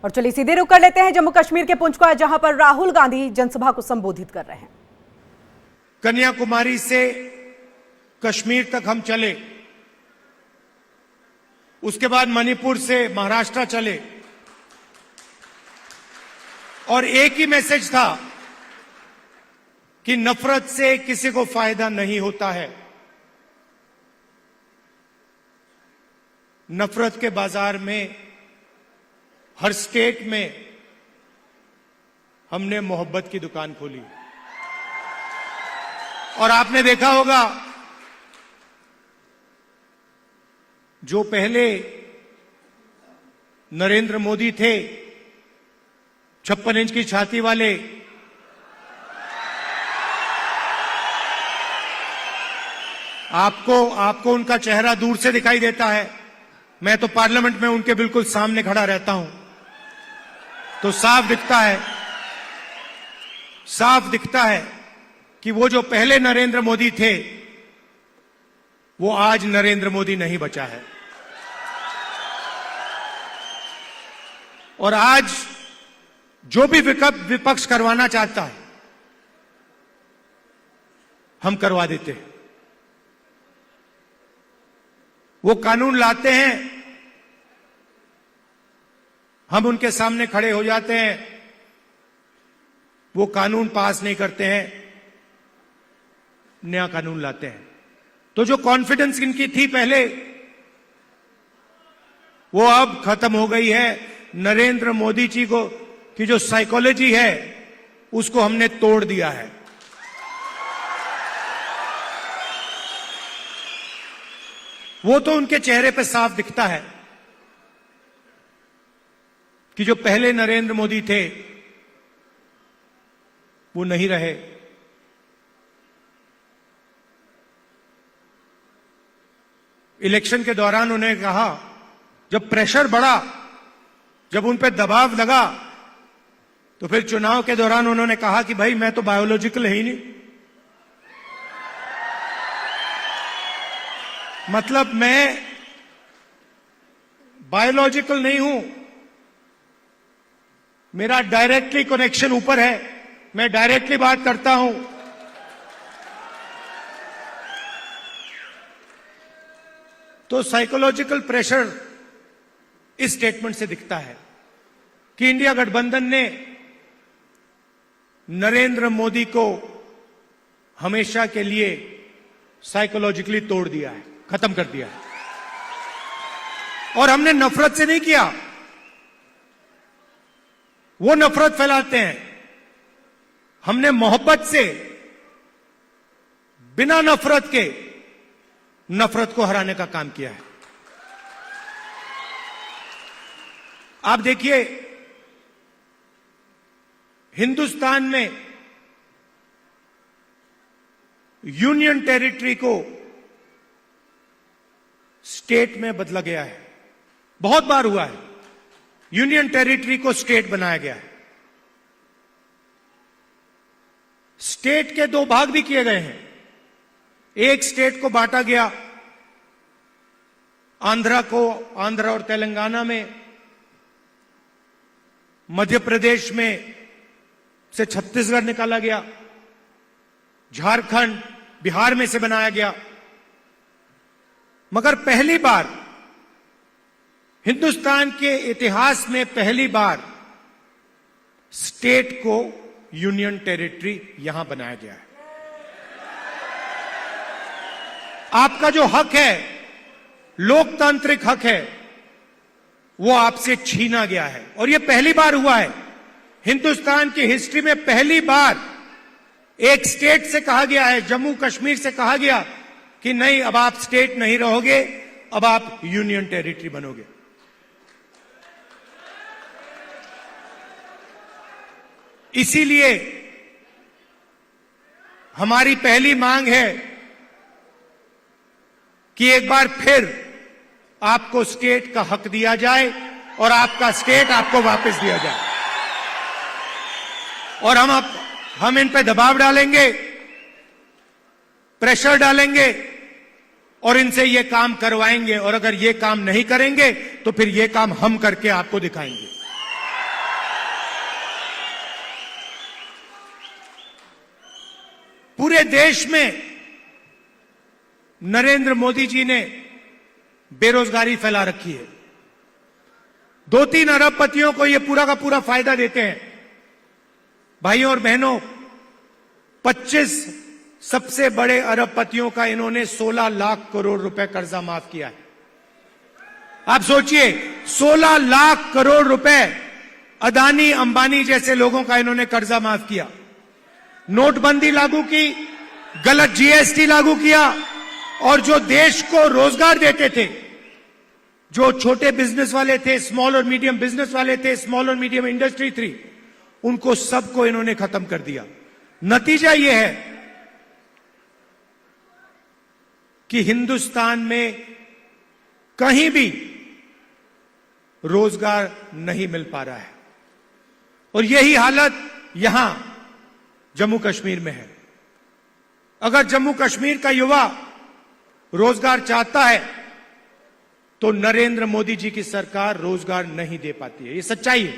और चलिए सीधे रुक कर लेते हैं जम्मू कश्मीर के पुंछ को, जहां पर राहुल गांधी जनसभा को संबोधित कर रहे हैं। कन्याकुमारी से कश्मीर तक हम चले, उसके बाद मणिपुर से महाराष्ट्र चले और एक ही मैसेज था कि नफरत से किसी को फायदा नहीं होता है। नफरत के बाजार में हर स्टेट में हमने मोहब्बत की दुकान खोली और आपने देखा होगा जो पहले नरेंद्र मोदी थे 56 इंच की छाती वाले, आपको उनका चेहरा दूर से दिखाई देता है। मैं तो पार्लियामेंट में उनके बिल्कुल सामने खड़ा रहता हूं तो साफ दिखता है कि वो जो पहले नरेंद्र मोदी थे वो आज नरेंद्र मोदी नहीं बचा है। और आज जो भी विपक्ष करवाना चाहता है हम करवा देते हैं। वो कानून लाते हैं, हम उनके सामने खड़े हो जाते हैं, वो कानून पास नहीं करते हैं, नया कानून लाते हैं। तो जो कॉन्फिडेंस इनकी थी पहले वो अब खत्म हो गई है। नरेंद्र मोदी जी को की जो साइकोलॉजी है उसको हमने तोड़ दिया है। वो तो उनके चेहरे पे साफ दिखता है कि जो पहले नरेंद्र मोदी थे वो नहीं रहे। इलेक्शन के दौरान उन्हें कहा, जब प्रेशर बढ़ा, जब उन पे दबाव लगा, तो फिर चुनाव के दौरान उन्होंने कहा कि भाई मैं तो बायोलॉजिकल है ही नहीं, मतलब मैं बायोलॉजिकल नहीं हूं, मेरा डायरेक्टली कनेक्शन ऊपर है, मैं डायरेक्टली बात करता हूं। तो साइकोलॉजिकल प्रेशर इस स्टेटमेंट से दिखता है कि इंडिया गठबंधन ने नरेंद्र मोदी को हमेशा के लिए साइकोलॉजिकली तोड़ दिया है, खत्म कर दिया है। और हमने नफरत से नहीं किया, वो नफरत फैलाते हैं, हमने मोहब्बत से, बिना नफरत के नफरत को हराने का काम किया है। आप देखिए हिंदुस्तान में यूनियन टेरिटरी को स्टेट में बदला गया है, बहुत बार हुआ है। यूनियन टेरिटरी को स्टेट बनाया गया है। स्टेट के दो भाग भी किए गए हैं। एक स्टेट को बांटा गया आंध्र और तेलंगाना में, मध्य प्रदेश में से छत्तीसगढ़ निकाला गया, झारखंड बिहार में से बनाया गया। मगर पहली बार हिंदुस्तान के इतिहास में पहली बार स्टेट को यूनियन टेरिटरी यहां बनाया गया है। आपका जो हक है, लोकतांत्रिक हक है, वो आपसे छीना गया है। और ये पहली बार हुआ है हिंदुस्तान की हिस्ट्री में, पहली बार एक स्टेट से कहा गया है, जम्मू कश्मीर से कहा गया कि नहीं, अब आप स्टेट नहीं रहोगे, अब आप यूनियन टेरिटरी बनोगे। इसीलिए हमारी पहली मांग है कि एक बार फिर आपको स्टेट का हक दिया जाए और आपका स्टेट आपको वापस दिया जाए। और हम इन पे दबाव डालेंगे, प्रेशर डालेंगे और इनसे ये काम करवाएंगे। और अगर ये काम नहीं करेंगे तो फिर ये काम हम करके आपको दिखाएंगे। पूरे देश में नरेंद्र मोदी जी ने बेरोजगारी फैला रखी है। 2-3 अरबपतियों को यह पूरा का पूरा फायदा देते हैं। भाइयों और बहनों, 25 सबसे बड़े अरबपतियों का इन्होंने 16 लाख करोड़ रुपए कर्जा माफ किया है। आप सोचिए, 16 लाख करोड़ रुपए अदानी अंबानी जैसे लोगों का इन्होंने कर्जा माफ किया। नोटबंदी लागू की, गलत जीएसटी लागू किया, और जो देश को रोजगार देते थे, जो छोटे बिजनेस वाले थे, स्मॉल और मीडियम बिजनेस वाले थे, स्मॉल और मीडियम इंडस्ट्री थी, उनको सबको इन्होंने खत्म कर दिया। नतीजा यह है कि हिंदुस्तान में कहीं भी रोजगार नहीं मिल पा रहा है, और यही हालत यहां जम्मू कश्मीर में है। अगर जम्मू कश्मीर का युवा रोजगार चाहता है तो नरेंद्र मोदी जी की सरकार रोजगार नहीं दे पाती है। ये सच्चाई है।